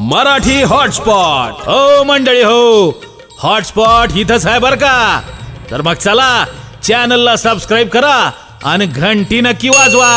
Marathi hotspot हो मंडळी हो, हॉटस्पॉट इथंच आहे बर का. तर मग चला चॅनलला सबस्क्राईब करा आणि घंटी नक्की वाजवा.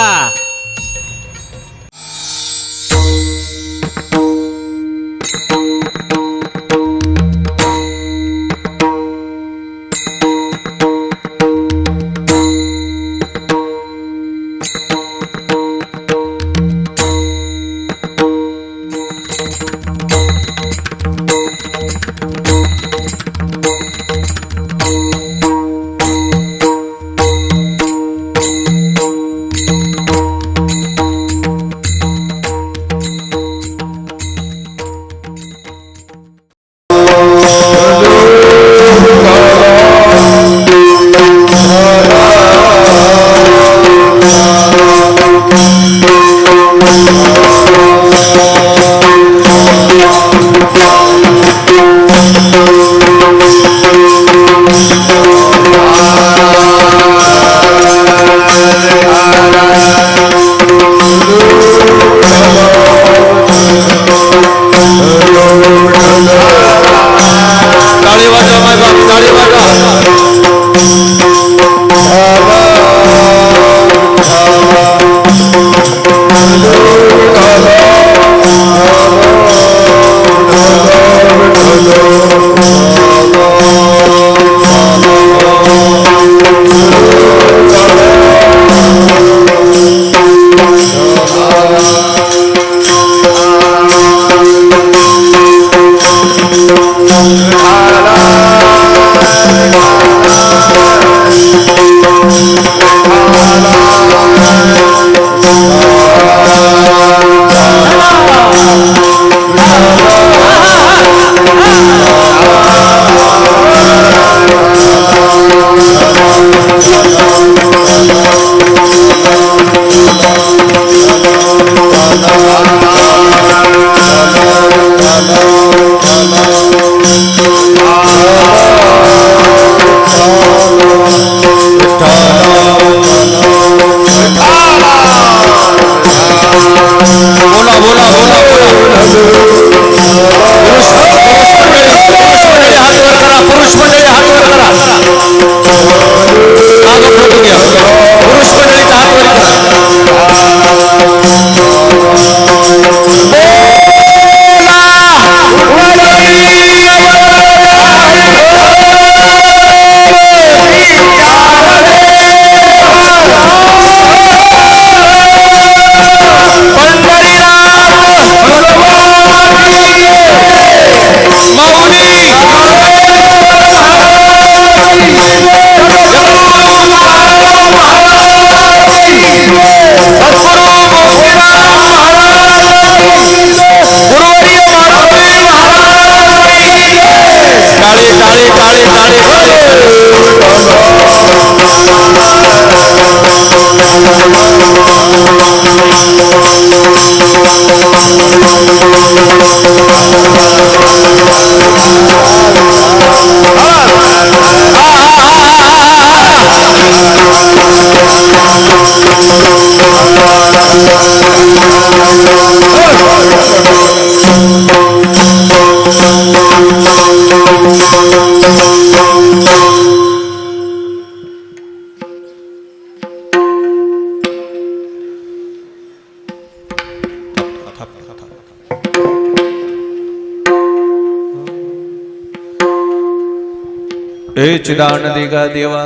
हे चिदानंदिका देवा,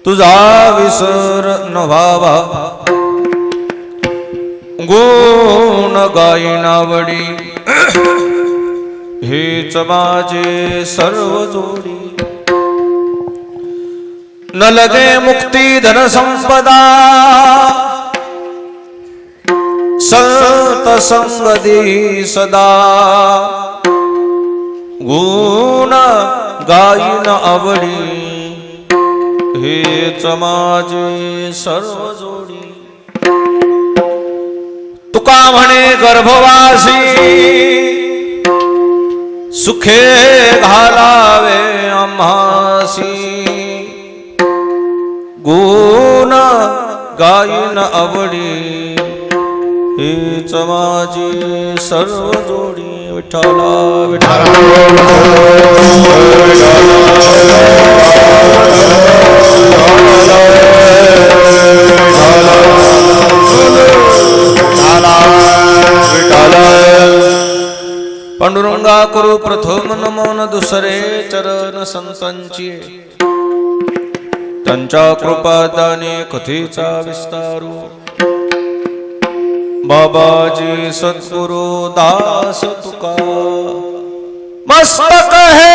तुझा विसर न व्हावा, गुण गायनावडी हेच माझे सर्व जोडी. न लगे मुक्ती धन संपदा, संत संगदी सदा. गुण गायन आवडी हेच माझे सर्व जोडी. तुका म्हणे गर्भवासी, सुखे घालावे आम्हासी. गुण गायन आवडी हीच माझी सर्व जोडी विठ्ठला विठ्ठला पांडुरंगा करू प्रथम नमन दुसरे चरण संतांची त्यांच्या कृपादाने कथेचा विस्तारू बाबाजी सद्गुरु दास तुका मस्तक है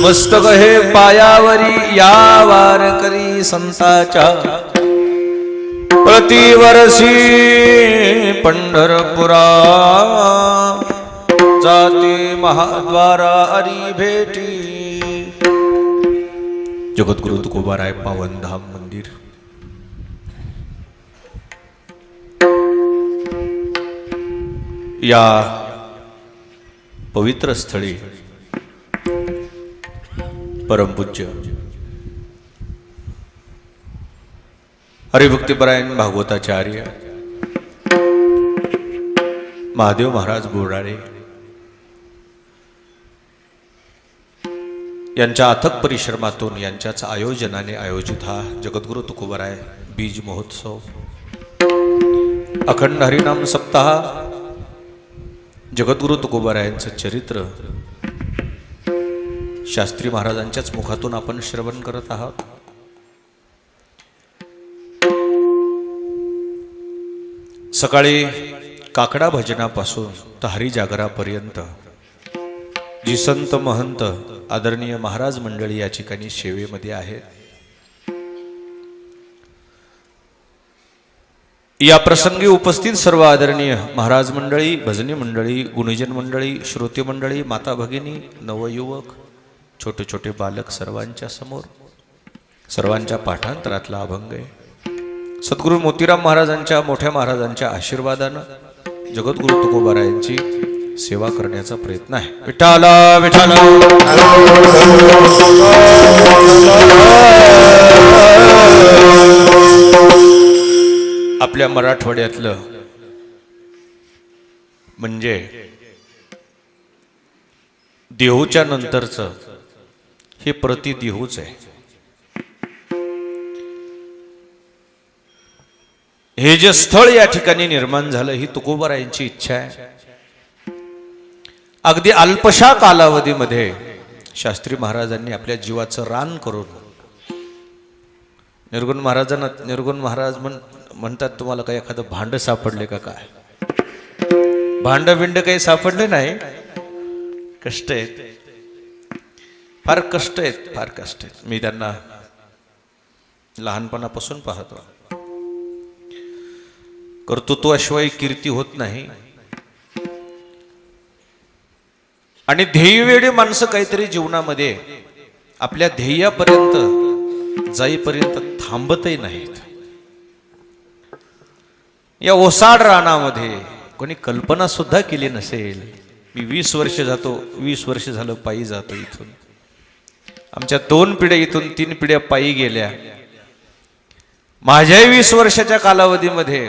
मस्तक हे पायावरी या वारकरी संताच्या प्रतिवर्षी पंढरपुरा जाते महाद्वारा अरी भेटी जगद्गुरु तुकोबाराय पावनधाम मंदिर या पवित्र स्थळी परमपूज्य हरिभक्तिपरायण भागवताचार्य महादेव महाराज बोराळे यांच्या अथक परिश्रमातून यांच्याच आयोजनाने आयोजित हा जगद्गुरु तुकोबाराय बीज महोत्सव अखंड हरिनाम सप्ताह जगद्गुरु तुकोबारायांचं चरित्र शास्त्री महाराजांच्याच मुखातून आपण श्रवण करत आहात. सकाळी काकडा भजनापासून तर हरिजागरापर्यंत जी संत महंत आदरणीय महाराज मंडळी या ठिकाणी सेवेमध्ये आहेत. या प्रसंगी उपस्थित सर्व आदरणीय महाराज मंडळी, भजनी मंडळी, गुणीजन मंडळी, श्रोते मंडळी, माता भगिनी, नवयुवक, छोटे छोटे बालक सर्वांच्या समोर सर्वांच्या पाठांतरातला अभंग आहे. सद्गुरु मोतीराम महाराजांच्या मोठ्या महाराजांच्या आशीर्वादानं जगद्गुरु तुकोबारायांची सेवा करण्याचा प्रयत्न आहे. विठ्ठला विठ्ठला आपल्या मराठवाड्यातलं म्हणजे देहूच्या नंतरचं हे प्रतिदेहूच आहे. हे जे स्थळ या ठिकाणी निर्माण झालं ही तुकोबारायांची इच्छा आहे. अगदी अल्पशा कालावधीमध्ये शास्त्री महाराजांनी आपल्या जीवाचं रान करून निर्गुण महाराज म्हणतात तुम्हाला काही एखादं भांड सापडले का काय? भांड बिंड काही सापडले नाही. कष्ट आहेत, फार कष्ट आहेत. मी त्यांना लहानपणापासून पाहतो. कर्तृत्वाशिवाय कीर्ती होत नाही. आणि ध्येयवेळी माणसं काहीतरी जीवनामध्ये आपल्या ध्येयापर्यंत जाईपर्यंत थांबतही नाहीत. या ओसाड रानामध्ये कोणी कल्पना सुद्धा केली नसेल. मी 20 वर्ष जातो, 20 वर्ष झालं पायी जातो इथून. आमच्या 2 पिढ्या इथून 3 पिढ्या पायी गेल्या. माझ्याही 20 वर्षाच्या कालावधीमध्ये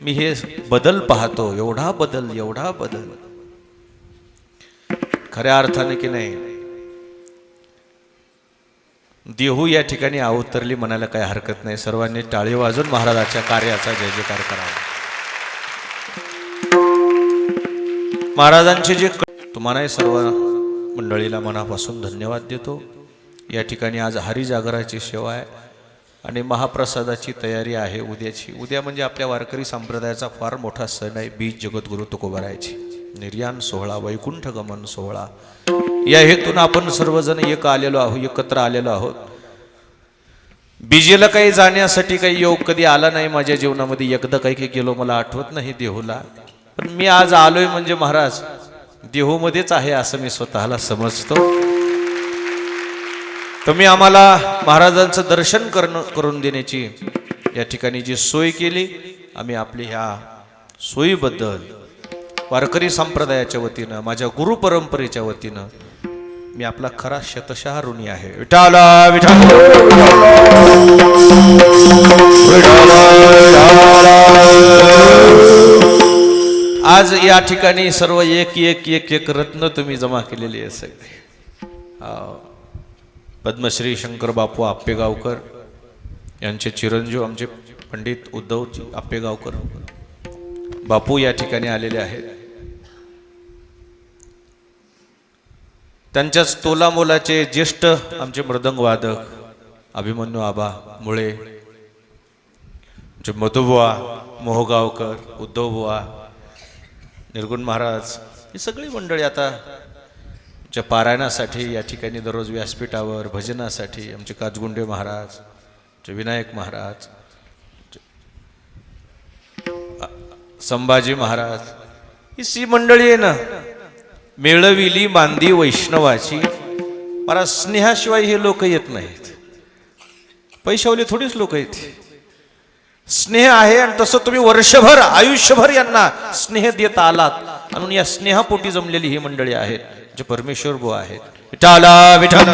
मी हे बदल पाहतो. एवढा बदल, एवढा बदल. खऱ्या अर्थाने की नाही, देहू या ठिकाणी अवतरली म्हणायला काही हरकत नाही. सर्वांनी टाळी वाजून महाराजाच्या कार्याचा जय जयकार करावा. महाराजांचे जे तुम्हालाही सर्व मंडळीला मनापासून धन्यवाद देतो. या ठिकाणी आज हरिजागराची सेवा आहे आणि महाप्रसादाची तयारी आहे उद्याची. उद्या म्हणजे आपल्या वारकरी संप्रदायाचा फार मोठा सण आहे, बीज जगद्गुरु तुकोबारायची निर्याण सोहळा, वैकुंठ गमन सोहळा. या हेतून आपण सर्वजण एकत्र आलेलो आहोत. बीजेला काही जाण्यासाठी काही योग कधी आला नाही माझ्या जीवनामध्ये. एकदा काही गेलो मला आठवत नाही देहूला. पण मी आज आलोय म्हणजे महाराज देहूमध्येच आहे असं मी स्वतःला समजतो. तुम्ही आम्हाला महाराजांचं दर्शन करून देण्याची या ठिकाणी जी सोय केली, आम्ही आपली ह्या सोयीबद्दल वारकरी संप्रदायाच्या वतीनं, माझ्या गुरु परंपरेच्या वतीनं मी आपला खरा शतशः ऋणी आहे. विठाला विठाला आज या ठिकाणी सर्व एक एक एक एक रत्न तुम्ही जमा केलेली आहे सगळे. पद्मश्री शंकर बापू आप्पेगावकर यांचे चिरंजीव आमचे पंडित उद्धवजी आप्पेगावकर बापू या ठिकाणी आलेले आहेत. त्यांच्याच तोलामोलाचे ज्येष्ठ आमचे मृदंग वादक अभिमन्यू आबा मुळे, मधुबुवा मोहगावकर, उद्धवबुवा, निर्गुण महाराज, ही सगळी मंडळी आता आमच्या पारायणासाठी या ठिकाणी दररोज व्यासपीठावर भजनासाठी आमचे काजगुंडे महाराज, विनायक महाराज, संभाजी महाराज, ही सी मंडळी आहे ना, मेळविली मांदी वैष्णवाची. मला स्नेहाशिवाय हे लोक येत नाहीत. पैशावले थोडीच लोक येत. स्नेह आहे आणि तसं तुम्ही वर्षभर आयुष्यभर यांना स्नेह देत आलात म्हणून या स्नेहापोटी जमलेली ही मंडळी आहेत, जे परमेश्वर बुवा आहेत. विठाला विठाला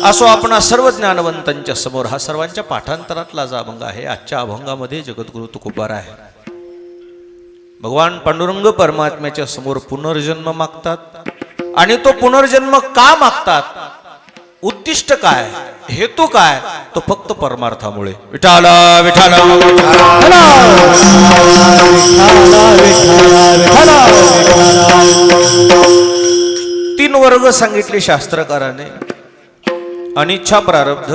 असो आपणा सर्व ज्ञानवंतांच्या समोर हा सर्वांच्या पाठांतरातला जा अभंग आहे. आजच्या अभंगामध्ये जगद्गुरु तुकोबार आहे. भगवान पांडुरंग परमात्म्याच्या समोर पुनर्जन्म मागतात. आणि तो पुनर्जन्म का मागतात, उद्दिष्ट काय, हेतू काय, तो फक्त परमार्थामुळे. विठाला विठाला 3 वर्ग सांगितले शास्त्रकाराने. अनिच्छा प्रारब्ध,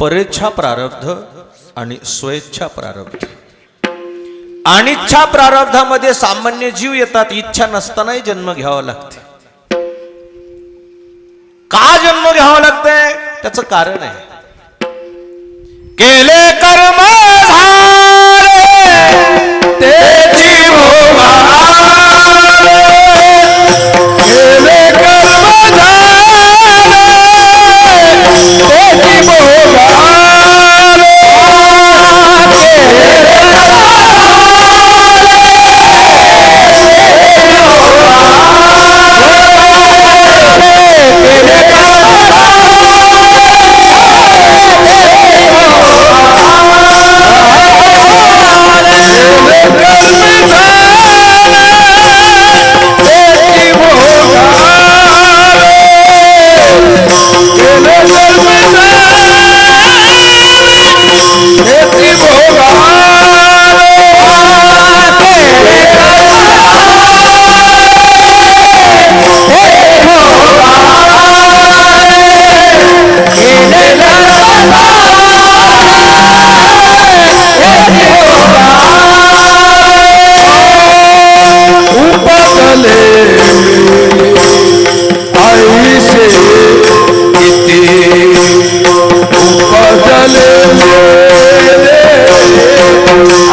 परेच्छा प्रारब्ध आणि स्वेच्छा प्रारब्ध. अनिच्छा प्रारब्धामध्ये सामान्य जीव येतात. इच्छा नसतानाही जन्म घ्यावा लागते. का जन्म घ्यावा लागतंय त्याचं कारण आहे. केले कर्म झाले तेची भोगा, केले कर्म झाले तेची भोगा,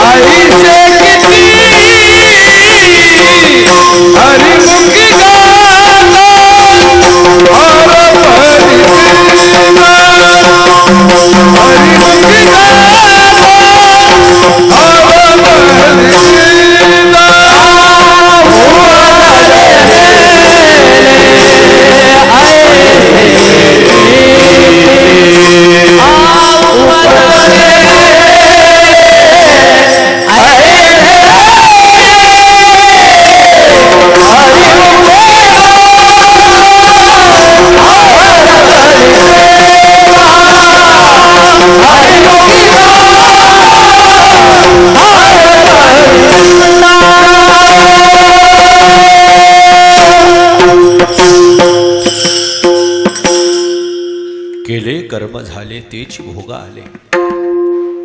आईचे किती हरिमुखी गाता हरिमुखी केले कर्म झाले तेच भोग आले,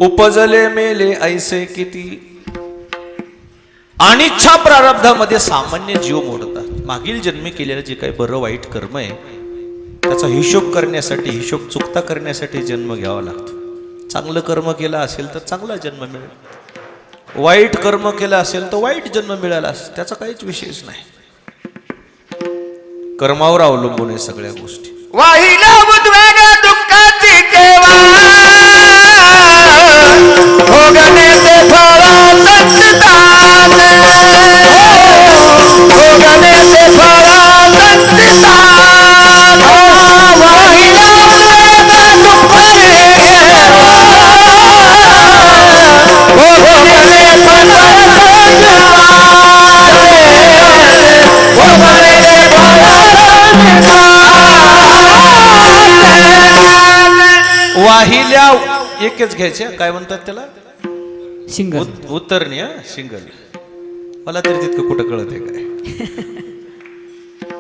उपजले मेले ऐसे किती. अनिच्छा प्रारब्धामध्ये सामान्य जीव मोडतात. मागील जन्मी केलेलं जे काही बरं वाईट कर्म आहे त्याचा हिशोब करण्यासाठी, हिशोब चुकता करण्यासाठी जन्म घ्यावा लागतो. चांगलं कर्म केलं असेल तर चांगला जन्म मिळेल, वाईट कर्म केलं असेल तर वाईट जन्म मिळाला, त्याचा काहीच विशेष नाही. कर्मावर अवलंबून आहे सगळ्या गोष्टी. वाहिला उद्वेग दुःखाची केवा भोगणे ते फळा संचितान, भोगणे ते फळा संचितान. वाहिला उद्वेग दुःखाची केवा भोगणे ते फळा संचितान, भोगणे ते फळा वाहिल्या एकच घ्यायचे, काय म्हणतात त्याला, सिंगल. उत्तरणी सिंगल. मला तरी तितकं कुठं कळत आहे काय.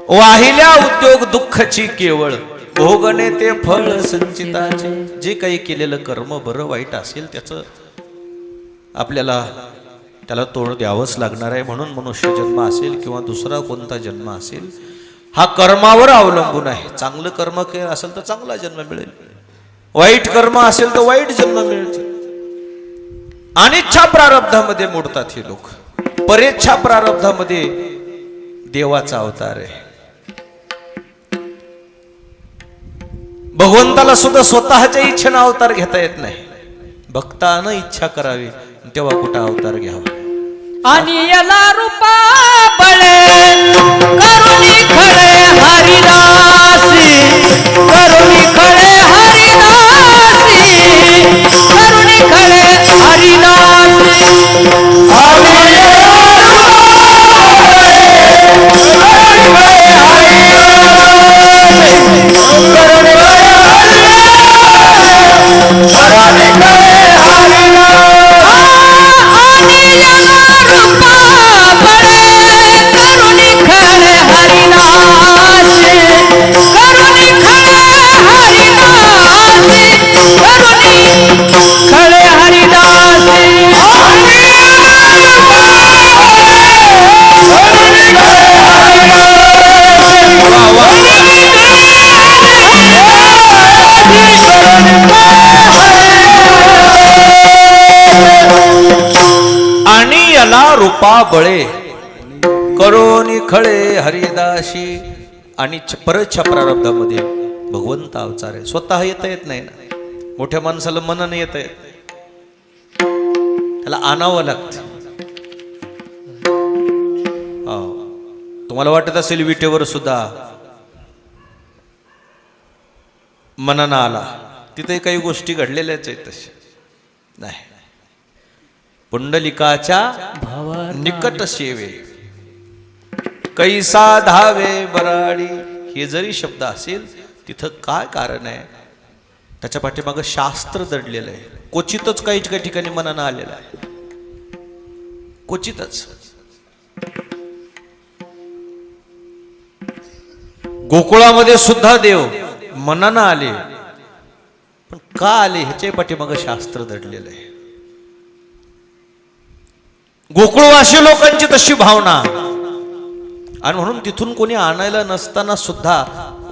वाहिल्या उद्योग दुःखाची केवळ भोगणे ते फळ संचिताचे. जे काही केलेलं कर्म बरं वाईट असेल त्याचं आपल्याला त्याला तोड द्यावंच लागणार आहे. म्हणून मनुष्य जन्म असेल किंवा दुसरा कोणता जन्म असेल हा कर्मावर अवलंबून आहे. चांगलं कर्म केलं असेल तर चांगला जन्म मिळेल, वाईट कर्म असेल तर वाईट जन्म मिळतील. अनिच्छा प्रारब्धामध्ये मोडतात हे लोक. परेच्छा प्रारब्धामध्ये देवाचा अवतार आहे. भगवंताला सुद्धा स्वतःच्या इच्छेनं अवतार घेता येत नाही. भक्तानं इच्छा करावी तेव्हा कुठं अवतार घ्यावा. आणि याला रूपा बळे करुणी खळे हरिदासी, करुणी खळे हरिदासी, करुणी खळे हरिदासी. रूपा बळे करोनी खळे हरिदाशी. आणि परच्छा प्रारब्धामध्ये भगवंत अवतार आहे. स्वतः येता येत नाही ना. मोठ्या माणसाला मनन येत आहे, त्याला आणावं लागतं. तुम्हाला वाटत असेल विटेवर सुद्धा मनन आला, तिथे काही गोष्टी घडलेल्याच आहेत तशा नाही. पुंडलिकाच्या निकट सेवे कैसा धावे बराडी, हे जरी शब्द असेल तिथं काय कारण आहे, त्याच्या पाठीमागं शास्त्र दडलेलं आहे. क्वचितच काही ठिकाणी मनानं आलेलं आहे, क्वचितच. गोकुळामध्ये सुद्धा देव मनानं आले, पण का आले ह्याच्या पाठीमागं शास्त्र दडलेलं आहे. गोकुळवासी लोकांची तशी भावना, आणि म्हणून तिथून कोणी आणायला नसताना सुद्धा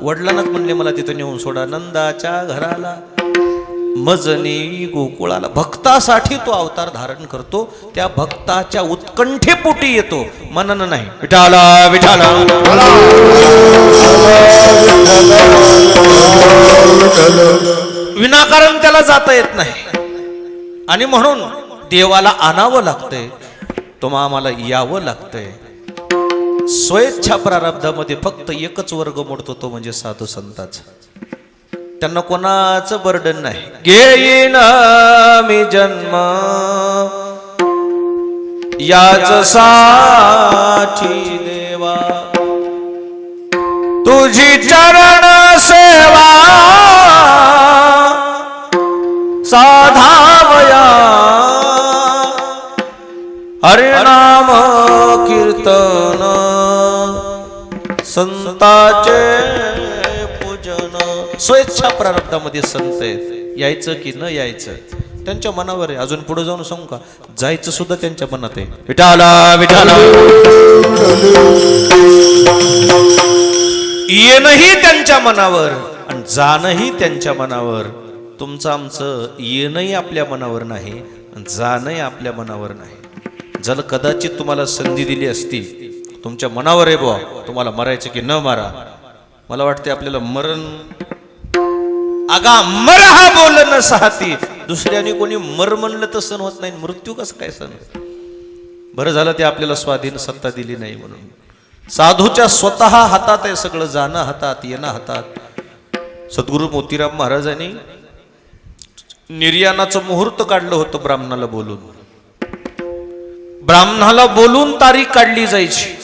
वडिलांनाच म्हणले मला तिथं नेऊन सोडा. नंदाच्या घराला मजनी गोकुळाला भक्तासाठी तो अवतार धारण करतो. त्या भक्ताच्या उत्कंठेपोटी येतो, मनन नाही. विठाला विठाला विनाकारण त्याला जाता येत नाही आणि म्हणून देवाला आणावं लागतंय, तुम्हा आम्हाला यावं लागतंय. स्वेच्छा प्रारब्धामध्ये फक्त एकच वर्ग मोडतो, तो म्हणजे साधू संतांचा. त्यांना कोणाचं बर्डन नाही. घेईन मी जन्म याच साठी देवा, तुझी चरण सेवा साधावया, हरिनाम कीर्तन संताचे पूजन. स्वेच्छा प्रारब्धामध्ये संत आहेत, यायचं की न यायचं त्यांच्या मनावर आहे. अजून पुढे जाऊन सांगू का, जायचं सुद्धा त्यांच्या मनात आहे. विठाला विठाला येणंही त्यांच्या मनावर आणि जाणंही त्यांच्या मनावर. तुमचं आमचं येणंही आपल्या मनावर नाही, जाणंही आपल्या मनावर नाही. जर कदाचित तुम्हाला संधी दिली असती, तुमच्या मनावर आहे बुवा तुम्हाला मरायचं की न मारा, मला वाटते आपल्याला मरण आगा मर हा बोल न साहती. दुसऱ्याने कोणी मर म्हणलं तर सण होत नाही, मृत्यू कसं काय सण. बरं झालं ते आपल्याला स्वाधीन सत्ता दिली नाही म्हणून. साधूच्या स्वतः हातात आहे सगळं, जाणं हातात, येणं हातात. सद्गुरू मोतीराम महाराजांनी निर्याणाचं मुहूर्त काढलं होतं ब्राह्मणाला बोलून. ब्राह्मणाला बोलून तारीख काढली जायची.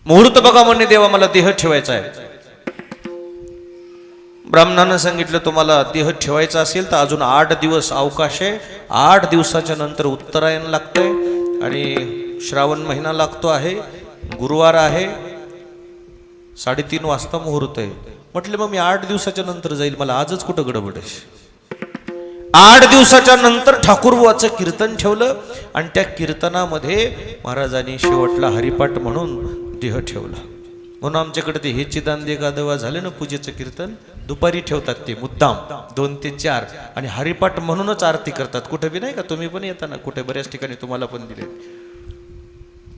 मुहूर्त बघा म्हणे, देवा मला देह ठेवायचा आहे. ब्राह्मणानं सांगितलं तुम्हाला देह ठेवायचा असेल तर अजून 8 दिवस अवकाश आहे. 8 दिवसाच्या नंतर उत्तरायण लागतंय आणि श्रावण महिना लागतो आहे, गुरुवार आहे, 3:30 वाजता मुहूर्त आहे. म्हटले मग मी 8 दिवसाच्या नंतर जाईल, मला आजच कुठं गडबड आहे. 8 दिवसाच्या नंतर ठाकूरबुवाचं कीर्तन ठेवलं आणि त्या कीर्तनामध्ये महाराजांनी शेवटला हरिपाठ म्हणून देह ठेवला. म्हणून आमच्याकडे ते हे चिदांदे गादवा झाले ना पूजेचं कीर्तन, दुपारी ठेवतात ते मुद्दाम 2 ते 4 आणि हरिपाठ म्हणूनच आरती करतात. कुठे बी नाही का, तुम्ही पण येता ना, कुठे बऱ्याच ठिकाणी तुम्हाला पण दिले.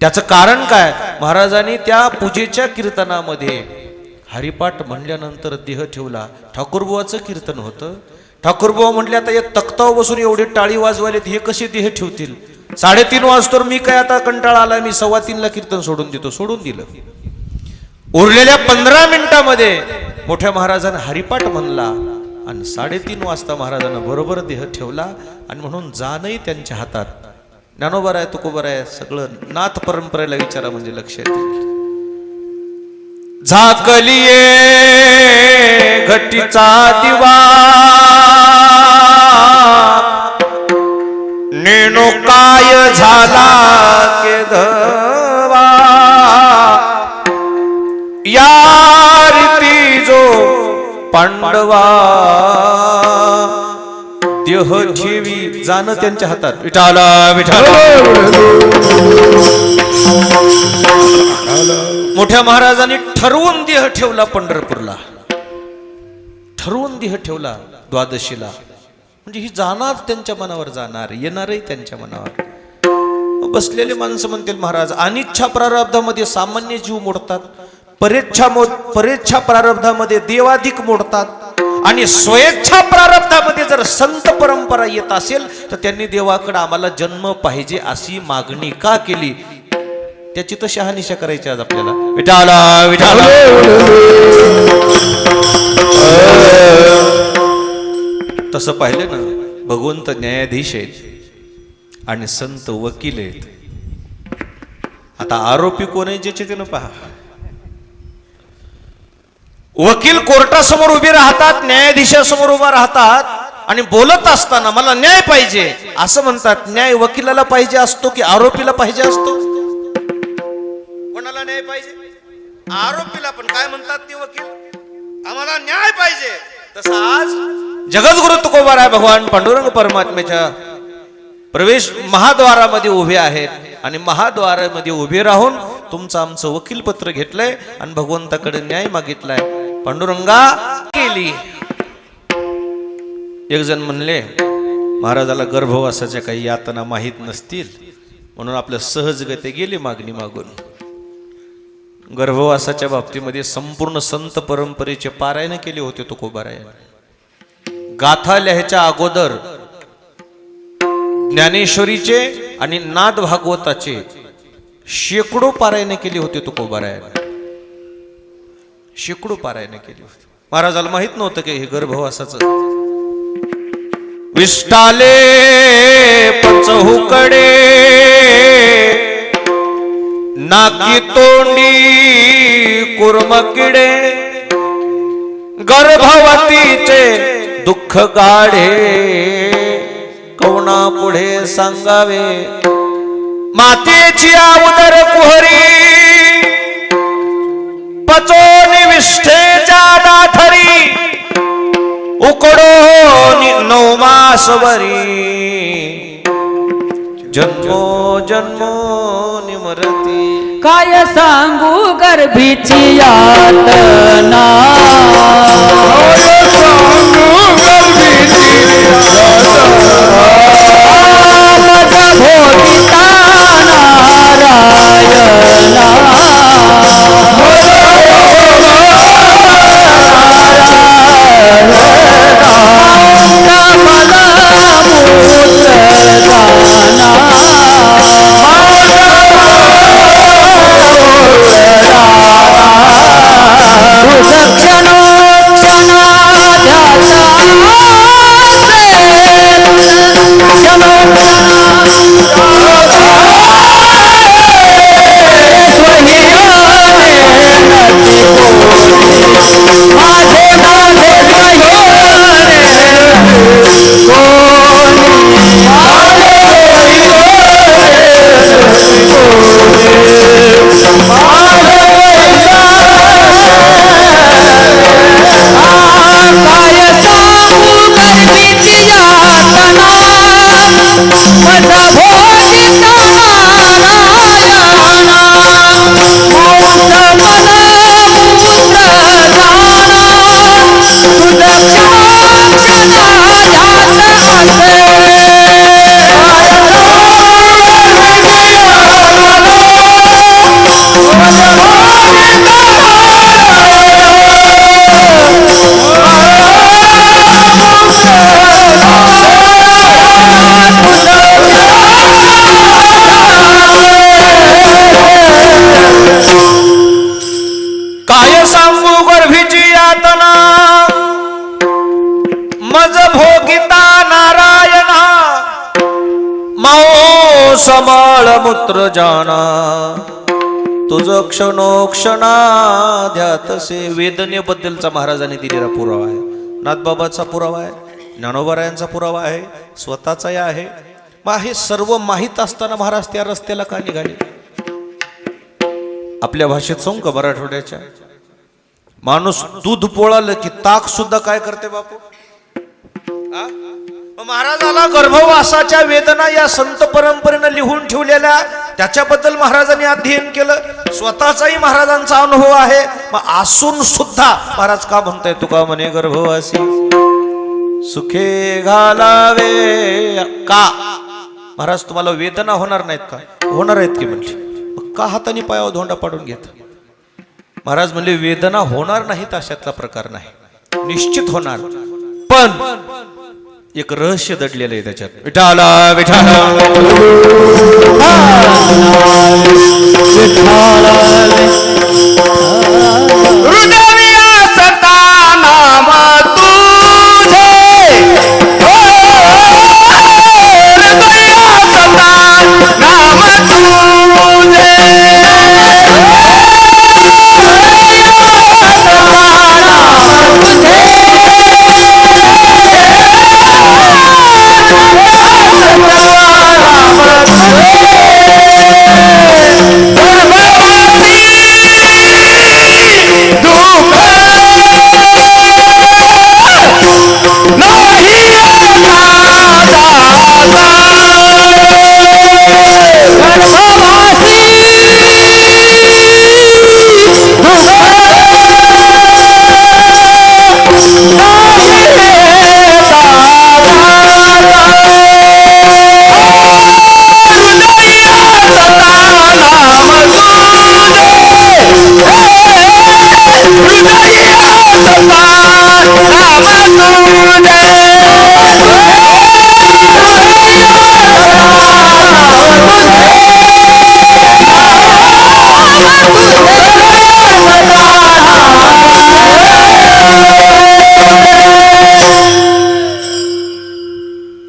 त्याचं कारण काय, महाराजांनी त्या पूजेच्या कीर्तनामध्ये हरिपाठ म्हणल्यानंतर देह ठेवला. ठाकूरबुवाचं कीर्तन होतं. ठाकूरबुवा म्हटले आता एक तख्तावर बसून एवढे टाळी वाजवायलेत, हे कसे देह ठेवतील. 3:30 वाजता मी काय आता कंटाळा आला, मी 3:15 कीर्तन सोडून देतो. सोडून दिलं. उरलेल्या 15 मिनिटामध्ये मोठ्या महाराजांना हरिपाठ म्हणला आणि 3:30 वाजता महाराजांना बरोबर देह ठेवला. आणि म्हणून जाणंही त्यांच्या हातात. ज्ञानोबा आहे, तुकोबा आहे, सगळं नाथ परंपरेला विचारा म्हणजे लक्षात येईल. झाकलिये घटीचा दिवा, नेणो काय झाला केधवा, या रीती जो पांडवा देह ठेवी. जाणं त्यांच्या हातात. विठाला विठाला मोठ्या महाराजांनी ठरवून देह ठेवला पंढरपूरला. ठरवून देह ठेवला द्वादशीला. म्हणजे ही जाणार त्यांच्या मनावर, जाणार येणारही त्यांच्या मनावर. बसलेले माणसं म्हणतील महाराज अनिच्छा प्रारब्धामध्ये सामान्य जीव मोडतात, परेच्छा प्रारब्धामध्ये देवाधिक मोडतात आणि स्वेच्छा प्रारब्धामध्ये जर संत परंपरा येत असेल तर त्यांनी देवाकडे आम्हाला जन्म पाहिजे अशी मागणी का केली, त्याची तर शहानिशा करायची आज आपल्याला. विठाला विठाला तसं पाहिलं ना, भगवंत न्यायाधीश आहेत आणि संत वकील आहेत. आता आरोपी कोण आहे ज्याचे त्यानं पहा. वकील कोर्टासमोर उभे राहतात, न्यायाधीशासमोर उभा राहतात आणि बोलत असताना मला न्याय पाहिजे असं म्हणतात. न्याय वकिलाला पाहिजे असतो की आरोपीला पाहिजे असतो? कोणाला न्याय पाहिजे? आरोपीला. पण काय म्हणतात ते वकील, आम्हाला न्याय पाहिजे. तसं आज जगद्गुरु तुकोबाराय भगवान पांडुरंग परमात्म्याच्या प्रवेश महाद्वारामध्ये उभे आहेत आणि महाद्वारामध्ये उभे राहून तुमचं आमचं वकील पत्र घेतलंय आणि भगवंताकडे न्याय मागितलाय. पांडुरंगा केली एक जण म्हणले महाराजाला गर्भवासाच्या काही यातना माहीत नसतील म्हणून आपल्या सहजगते गेले मागणी मागून. गर्भवासाच्या बाबतीमध्ये संपूर्ण संत परंपरेचे पारायण केले होते तुकोबारायाने. गाथा लिहायच्या अगोदर ज्ञानेश्वरीचे आणि नाद भागवताचे शेकडो पारायणे केली होती तुकोबारायाने. शेकडो पारायणे केली होती. महाराजाला माहित नव्हतं की हे गर्भवासाचं. विष्टाले पंचहुकडे नाकी तोंडी कुर्मकिडे गर्भवतीचे दुःख गाढे कवना पुढे सांगावे मातेची उदर कुहरी पचोनी विष्ठेच्या दाठरी उकडो नवमासवरी जन्मो जन्मो निमरती. काय सांगू गर्भीची यातना माझा भोगिता नारायणा समाळ मूत्र जाना तुझ क्षणोक्षणा ध्यातसे. वेदनेबद्दलचा महाराजांनी दिलेला पुरावा आहे. नाथबाबाचा पुरावा आहे, ज्ञानोबारायांचा पुरावा आहे, स्वतःचाही आहे. मग हे सर्व माहीत असताना महाराज त्या रस्त्याला का निघाले? आपल्या भाषेत सांगू का मराठवाड्याच्या? माणूस दूध पोळालं की ताक सुद्धा काय करते बापू? महाराजाला गर्भवासाच्या वेदना या संत परंपरेनं लिहून ठेवलेल्या त्याच्याबद्दल महाराजांनी अध्ययन केलं. स्वतःचाही महाराजांचा अनुभव आहे. मग असून सुद्धा महाराज का म्हणताय तुका म्हणे गर्भवासी सुखे घालावे का? महाराज तुम्हाला वेदना होणार नाहीत का? होणार आहेत की म्हणली. का हाताने पायावर धोंडा पाडून घेत? महाराज म्हणले वेदना होणार नाहीत अशातला प्रकार नाही, निश्चित होणार. पण एक रहस्य दडलेलं आहे त्याच्यात. विठाला विठाला हृदय सता नाम तुझे हृदय सता नाम तुझे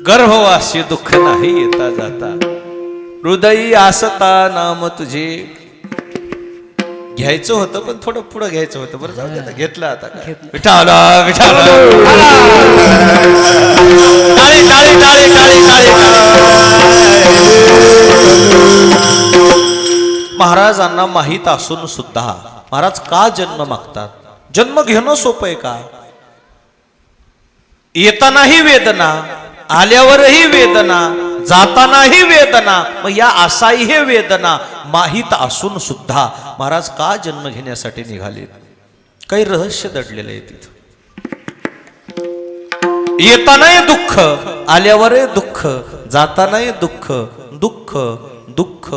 गर्भवासी दुःख नाही येता जाता, हृदयी आसता नाम तुझे. घ्यायचं होतं पण थोडं पुढं घ्यायचं होतं. बरं जाऊ दे आता, घेतलं आता काय. विठाला विठाला. टाळी टाळी टाळी टाळी टाळी. महाराजांना माहीत असून सुद्धा महाराज का जन्म मागतात? जन्म घेणं सोपं आहे का? येतानाही वेदना, आल्यावरही वेदना, जातानाही वेदना, मग या असाही हे वेदना माहीत असून सुद्धा महाराज का जन्म घेण्यासाठी निघाले? काही रहस्य दडलेलं आहे तिथं. येतानाही दुःख, आल्यावरही दुःख, जातानाही दुःख, दुःख दुःख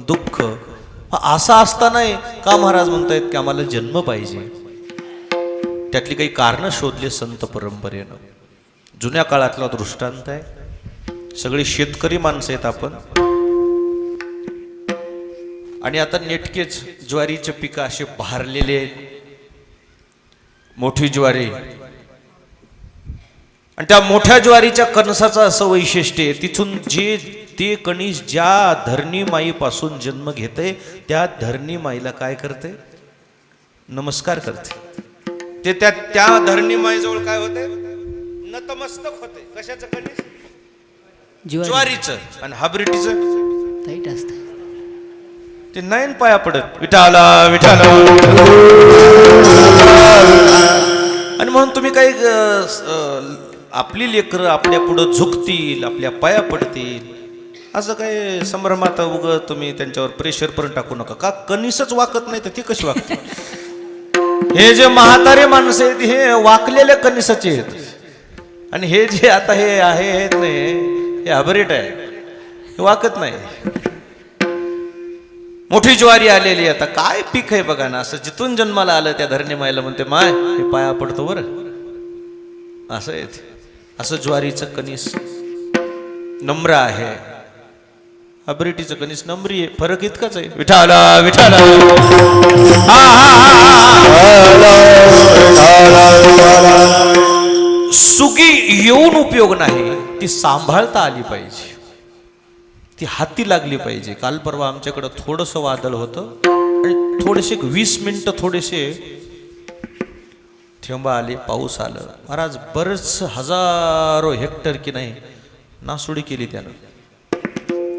दुःख. असा असतानाही का महाराज म्हणतायत की आम्हाला जन्म पाहिजे? त्यातली काही कारण शोधले संत परंपरेनं. जुन्या काळातला दृष्टांत आहे. सगळी शेतकरी माणसं आहेत आपण, आणि आता नेटकेच ज्वारीचे पिकं असे बहरलेले आहेत, मोठी ज्वारी. आणि त्या मोठ्या ज्वारीच्या कणसाचं असं वैशिष्ट्य आहे, तिथून जे ते कणीस ज्या धरणी माईपासून जन्म घेते त्या धरणी माईला काय करते? नमस्कार करते. ते त्या धरणी माईजवळ काय होते? नतमस्तक होते. कशाचं कणीस? ज्वारीचं. आणि हाब्रिटीचं टाईट असतं. ते नयन पाया पडत, विठाला विठाला. आणि म्हणून तुम्ही काही आपली लेकरं आपल्या पुढं झुकतील, आपल्या पाया पडतील, असं काही संभ्रमात उग तुम्ही त्यांच्यावर प्रेशर पण टाकू नका. का कणीसच वाकत नाही तर ती कशी वाकते? हे जे म्हातारे माणसं आहेत हे वाकलेल्या कणीसाचे आहेत, आणि हे जे आता हे आहेत नाही, हे हाब्रिट आहे, हे वाकत नाही. मोठी ज्वारी आलेली. आता काय पीक आहे बघा ना, असं जिथून जन्माला आलं त्या धरणी मायला म्हणते माय हे पाया पडतो बरं. असं आहे. असं ज्वारीचं कणीस नम्र आहे, हाब्रिटीचं कणीस नम्री आहे. फरक इतकाच आहे. विठाला विठाला. सुगी येऊन उपयोग नाही, ती सांभाळता आली पाहिजे, ती हाती लागली पाहिजे. काल परवा आमच्याकडं थोडंसं वादळ होतं, आणि थोडेसे 20 मिनिटं थोडेसे थेंब आले, पाऊस आलं. महाराज बरेच हजारो हेक्टर की नाही नासुडी केली त्यानं.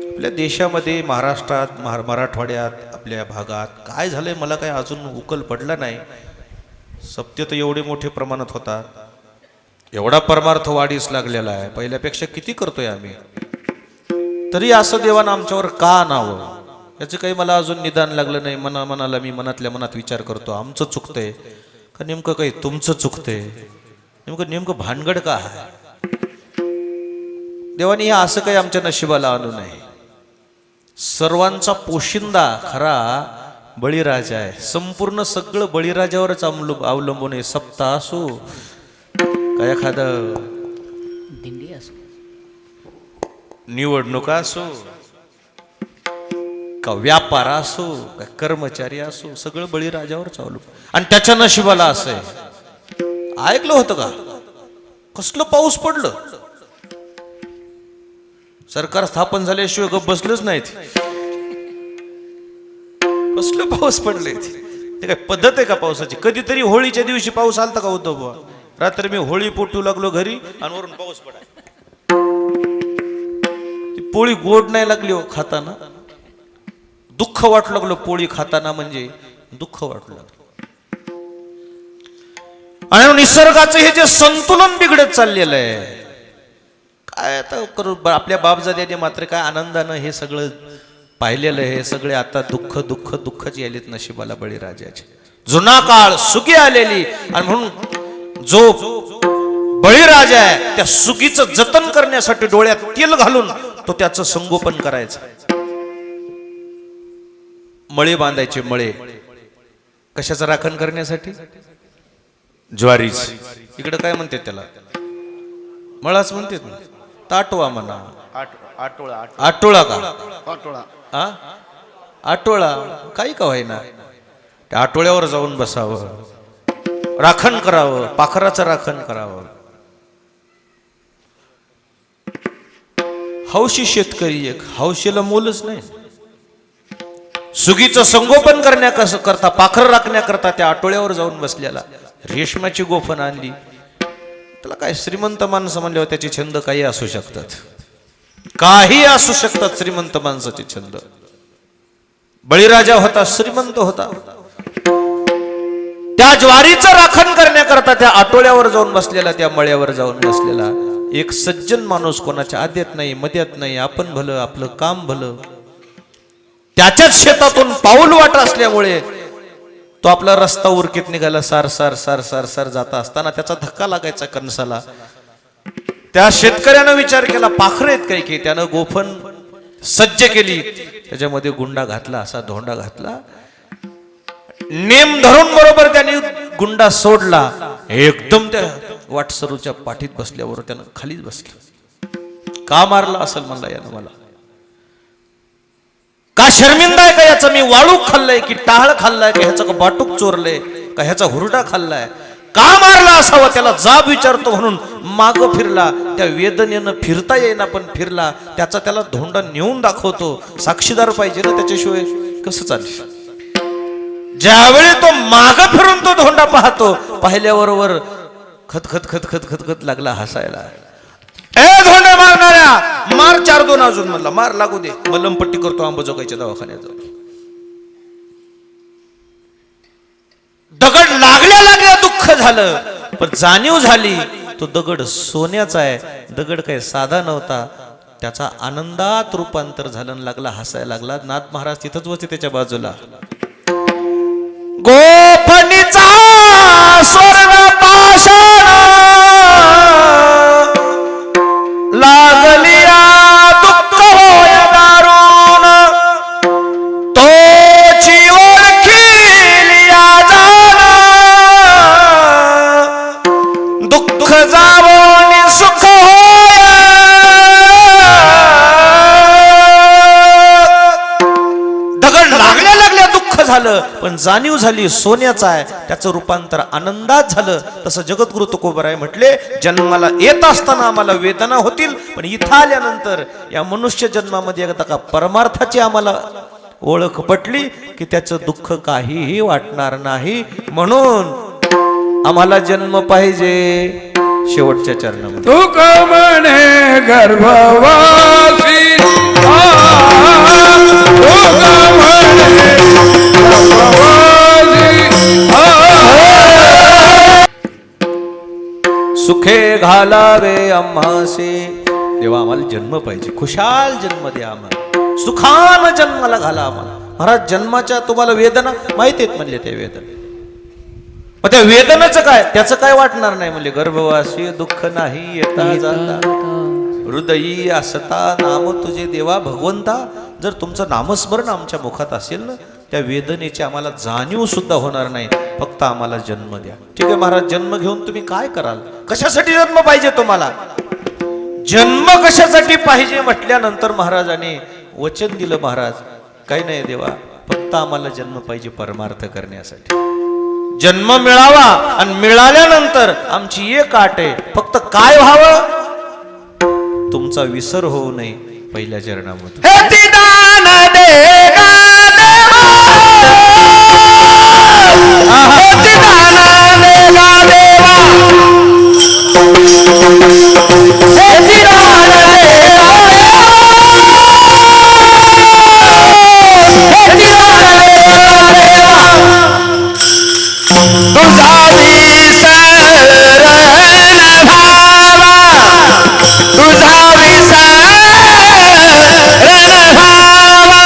आपल्या देशामध्ये, महाराष्ट्रात, मराठवाड्यात, आपल्या भागात काय झालंय मला काय अजून उकल पडला नाही. सत्य तर एवढे मोठे प्रमाणात होतात, एवढा परमार्थ वाढीस लागलेला आहे. पहिल्यापेक्षा किती करतोय आम्ही, तरी असं देवानं आमच्यावर का आणावं याचं काही मला अजून निदान लागलं नाही. मनाला मी मनातल्या मनात विचार करतो, आमचं चुकतंय का नेमकं काही तुमचं चुकतंय? नेमकं भानगड का आहे? देवानी हे असं काही आमच्या नशिबाला आणू नये. सर्वांचा पोशिंदा खरा बळीराजा आहे. संपूर्ण सगळं बळीराजावरच अवलंबून आहे. सप्ताह असो का एखादं दिंडी असो, निवडणुका असो का व्यापार असो का कर्मचारी असो, सगळं बळीराजावरच अवलंबून. आणि त्याच्या नशिबाला असं आहे. ऐकलं होतं का कसलं पाऊस पडलं? सरकार स्थापन झाल्याशिवाय गप बसलंच नाहीत. कसलं पाऊस पडले? ते काय पद्धत आहे का पावसाची? कधीतरी होळीच्या दिवशी पाऊस आलता का होतो बुवा? रात्री मी होळी पोटू लागलो घरी आणि वरून पाऊस पडाय. ती पोळी गोड नाही लागली हो खाताना, दुःख वाटू लागलं. पोळी खाताना म्हणजे दुःख वाटू लागलं. आणि निसर्गाचं हे जे संतुलन बिघडत चाललेलं आहे, काय आता करू? आपल्या बापजाद्याने मात्र काय आनंदानं हे सगळं पाहिलेलं आहे. सगळे आता दुःख दुःख दुःखच यायलेत नशिबाला बळीराजाचे. जुना काळ सुगी आलेली, आणि म्हणून जो बळीराजा आहे त्या सुगीचं जतन करण्यासाठी डोळ्यात तेल घालून तो त्याचं संगोपन करायचं. मळे बांधायचे. मळे कशाचं राखण करण्यासाठी? ज्वारीच. इकडे काय म्हणते त्याला? मळाच म्हणते ना. ताटवा म्हणा. आटोळा का? हा, आटोळा काही का होईना, त्या आटोळ्यावर जाऊन बसावं, राखण करावं, पाखराचं राखण करावं. हौशी शेतकरी एक, हौशीला मोलच नाही. सुगीचं संगोपन करता, पाखर राखण्याकरता त्या आटोळ्यावर जाऊन बसलेला, रेशमाची गोफण आणली. त्याला काय, श्रीमंत माणसं म्हणल्यावर त्याचे छंद काही असू शकतात, काही असू शकतात श्रीमंत माणसाचे छंद. बळीराजा होता, श्रीमंत होता. त्या ज्वारीचं राखण करण्याकरता त्या आटोळ्यावर जाऊन बसलेला, त्या मळ्यावर जाऊन बसलेला एक सज्जन माणूस, कोणाच्या आद्यात नाही मध्यात नाही, आपण भलं आपलं काम भलं. त्याच्याच शेतातून पाऊल वाट असल्यामुळे तो आपला रस्ता उरकीत निघाला. सार सार सार सार सार जाता असताना त्याचा धक्का लागायचा कणसाला. त्या शेतकऱ्यानं विचार केला, पाखरं आहेत काही की. त्यानं गोफण सज्ज केली, त्याच्यामध्ये गुंडा घातला, असा धोंडा घातला, नेम धरून बरोबर त्याने गुंडा सोडला. एकदम त्या वाटसरूच्या पाठीत बसल्यावर त्यानं खालीच बसलं. का मारला असेल म्हणला यानं मला? का शर्मिंदा आहे का याचं? मी वाळू खाल्लंय की टाळ खाल्लाय का ह्याचं, का बाटूक चोरलंय का ह्याचा हुरडा खाल्लाय? का मारला असावा? त्याला जाब विचारतो म्हणून माग फिरला. त्या वेदनेनं फिरता येईना पण फिरला. त्याला धोंडा नेऊन दाखवतो. साक्षीदार पाहिजे ना, त्याच्याशिवाय कसं चालेल? ज्यावेळी तो माग फिरून तो धोंडा पाहतो, पाहिल्याबरोबर खत खत खत खत खत खत लागला हसायला. ए धोंडा मारणाऱ्या, मार 4-2 अजून म्हणला. मार, लागू दे, मलमपट्टी करतो अंबाजोगाईच्या दवाखान्यात जाऊन. दगड लागल्या लागल्या दुःख झालं, पण जाणीव झाली तो दगड सोन्याचा आहे. दगड काही साधा नव्हता. त्याचा आनंदात रूपांतर झालं, लागला हसायला लागला. नाथ महाराज तिथंच होते त्याच्या बाजूला. गोफणीचा स्वर्ण पाषाण लागलिया दुःख होय दारुण, तोची ओळखिलिया जाण, दुःख जावोनी सुख होय. दगड लागल्या लागल्या दुःख झालं, पण जाणीव झाली सोन्याचा आहे. त्याचं रूपांतर आनंदात झालं. तसं जगद्गुरु तुकोबराय म्हटले, जन्माला येत असताना आम्हाला वेदना होतील, पण इथं आल्यानंतर या मनुष्य जन्मामध्ये एकदा का परमार्थाची आम्हाला ओळख पटली की त्याचं दुःख काहीही वाटणार नाही. म्हणून आम्हाला जन्म पाहिजे शेवटच्या चरणामध्ये. तुक म्हणे गर्भवासी, सुखे घालावे आम्हासे. देवा आम्हाला जन्म पाहिजे, खुशाल जन्म द्या आम्हाला, सुखान जन्माला घाला आम्हाला. महाराज जन्माच्या तुम्हाला वेदना माहिती आहेत म्हणले, त्या वेदना. मग त्या वेदनाचं काय? त्याचं काय वाटणार नाही म्हणले. गर्भवासी दुःख नाही येता जाता, हृदयी असता नाम तुझे देवा भगवंता. जर तुमचं नामस्मरण आमच्या मुखात असेल ना, त्या वेदनेची आम्हाला जाणीव सुद्धा होणार नाही. फक्त आम्हाला जन्म द्या. ठीक आहे महाराज, जन्म घेऊन तुम्ही काय कराल? कशासाठी जन्म पाहिजे तुम्हाला? जन्म कशासाठी पाहिजे म्हटल्यानंतर महाराजांनी वचन दिलं. महाराज काही नाही देवा, फक्त आम्हाला जन्म पाहिजे परमार्थ करण्यासाठी. जन्म मिळावा आणि मिळाल्यानंतर आमची एक अट आहे, फक्त काय व्हावं? तुमचा विसर होऊ नये पहिल्या चरणामध्ये. हे दान देगा देवा, हे दान देगा देवा, हे दान देगा देवा, हे दान देगा देवा. तुझा विसर भावा, तुझा विसर भावा.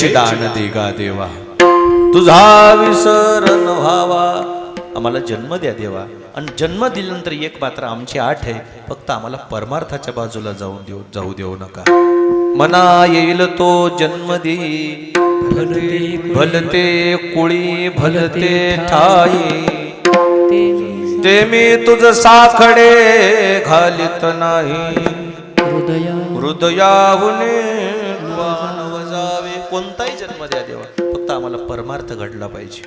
चिदान देगा देवा तुझा विसर न व्हावा. आम्हाला जन्म द्या देवा, आणि जन्म दिल्यानंतर एक मात्र आमची आठ आहे, फक्त आम्हाला परमार्थाच्या बाजूला जाऊ देऊ नका. मना येईल तो जन्म दे, भलते कुळी भलते ठाई, ते मी तुझ साखडे घालित नाही. हृदयाहुने वजावे. कोणताही जन्म द्या देवा, फक्त आम्हाला परमार्थ घडला पाहिजे.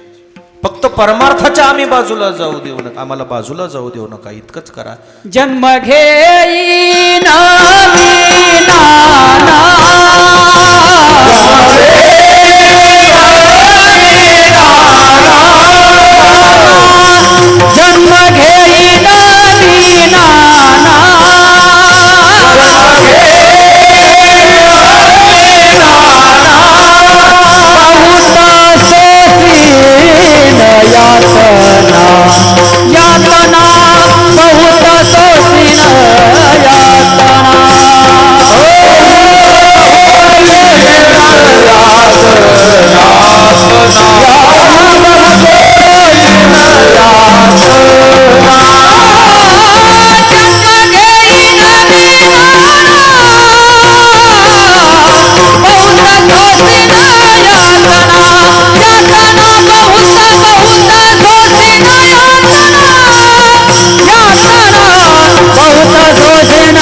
फक्त परमार्थाच्या आम्ही बाजूला जाऊ देऊ नका, आम्हाला बाजूला जाऊ देऊ नका, इतकंच करा. जन्म घेई जन्म घेई यातना बहुत सोसीन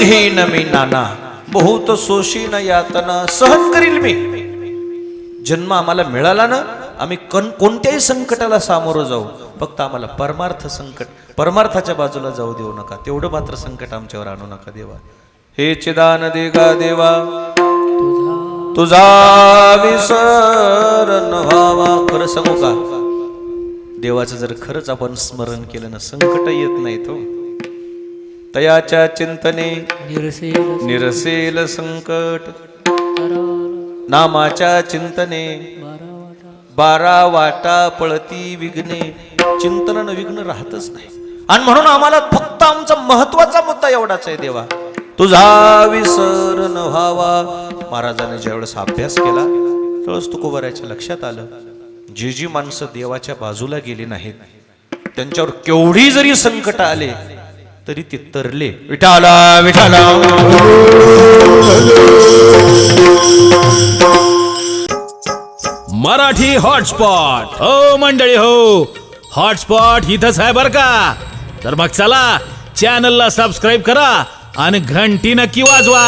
घेईन मी नाना, बहुत सोशीन यातना, सहन करील मी. जन्म आम्हाला मिळाला ना, आम्ही कोणत्याही संकटाला सामोरं जाऊ, फक्त आम्हाला परमार्थ संकट, परमार्थाच्या बाजूला जाऊ देऊ नका. तेवढं मात्र संकट आमच्यावर आणू नका देवा. हे चिदान देगा देवा तुझा विसर न व्हावा. खरं सांगू का, देवाचं जर खरंच आपण स्मरण केलं ना, संकट येत नाही. तो तयाच्या चिंतने निरसेल संकट, नामाच्या चिंतने 12 वाटा पळती विघ्ने. चिंतनानं विघ्न राहतच नाही. आणि म्हणून आम्हाला फक्त आमचा महत्वाचा मुद्दा एवढाच आहे देवा, तुझा विसर न व्हावा. महाराजांनी ज्यावेळेस अभ्यास केला त्यावेळेस तुकोबाराच्या लक्षात आलं, जी जी माणसं देवाच्या बाजूला गेली नाहीत, त्यांच्यावर केवढी जरी संकट आले तरी ते तरले. विठाला विठाला. मराठी हॉटस्पॉट. हो मंडळी हो, हॉटस्पॉट इथंच आहे बर का. तर मग चला, चॅनलला सबस्क्राईब करा आणि घंटी नक्की वाजवा.